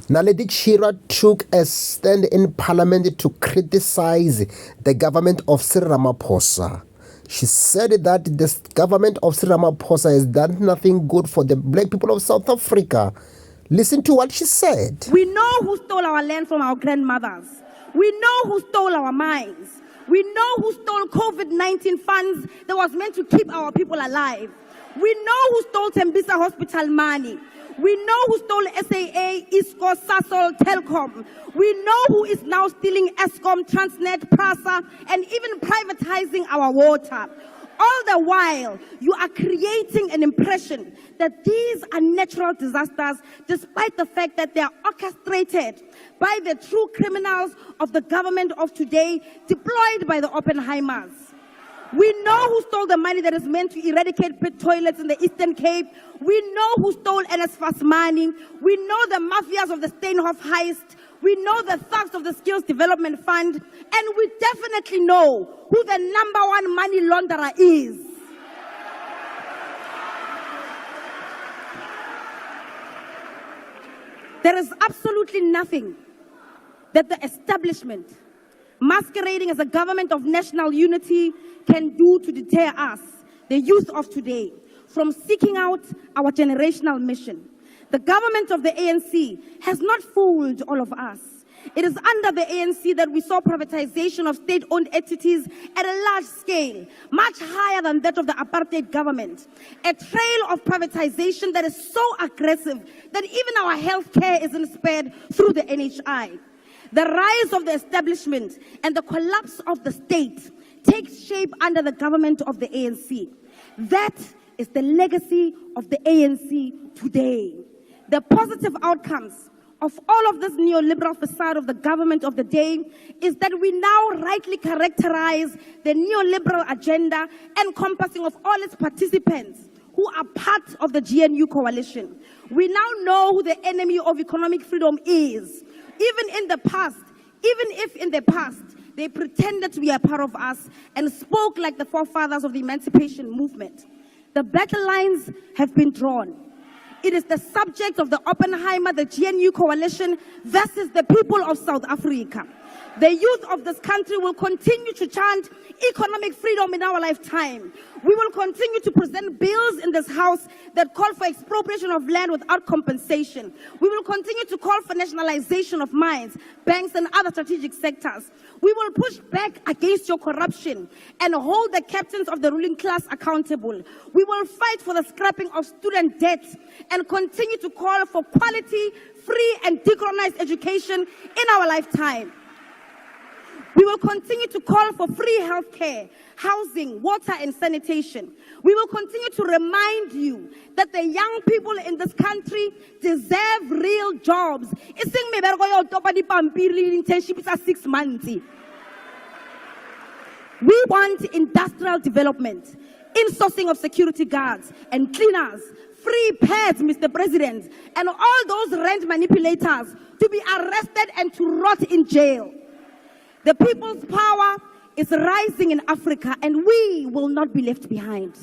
Naledi Chirwa took a stand in parliament to criticize the government of Ramaphosa. She said that the government of Ramaphosa has done nothing good for the black people of South Africa. Listen to what she said. We know who stole our land from our grandmothers. We know who stole our mines. We know who stole COVID-19 funds that was meant to keep our people alive. We know who stole Tembisa Hospital money. We know who stole SAA, ISCO, Sasol, Telkom. We know who is now stealing Eskom, Transnet, PRASA, and even privatizing our water. All the while, you are creating an impression that these are natural disasters, despite the fact that they are orchestrated by the true criminals of the government of today, deployed by the Oppenheimers. We know who stole the money that is meant to eradicate pit toilets in the Eastern Cape. We know who stole NSFAS money. We know the mafias of the Steenhof heist. We know the thugs of the Skills Development Fund. And we definitely know who the #1 money launderer is. There is absolutely nothing that the establishment, masquerading as a government of national unity, can do to deter us, the youth of today, from seeking out our generational mission. The government of the ANC has not fooled all of us. It is under the ANC that we saw privatization of state-owned entities at a large scale, much higher than that of the apartheid government. A trail of privatization that is so aggressive that even our healthcare isn't spared through the NHI. The rise of the establishment and the collapse of the state takes shape under the government of the ANC. That is the legacy of the ANC today. The positive outcomes of all of this neoliberal facade of the government of the day is that we now rightly characterize the neoliberal agenda encompassing of all its participants who are part of the GNU coalition. We now know who the enemy of economic freedom is. Even if in the past they pretended to be a part of us and spoke like the forefathers of the emancipation movement. The battle lines have been drawn. It is the subject of the Oppenheimer, the GNU coalition versus the people of South Africa. The youth of this country will continue to chant economic freedom in our lifetime. We will continue to present bills in this house that call for expropriation of land without compensation. We will continue to call for nationalization of mines, banks, and other strategic sectors. We will push back against your corruption and hold the captains of the ruling class accountable. We will fight for the scrapping of student debt and continue to call for quality, free, and decolonized education in our lifetime. We will continue to call for free healthcare, housing, water, and sanitation. We will continue to remind you that the young people in this country deserve real jobs. It's 6 months. We want industrial development, insourcing of security guards and cleaners, free pads, Mr. President, and all those rent manipulators to be arrested and to rot in jail. The people's power is rising in Africa, and we will not be left behind.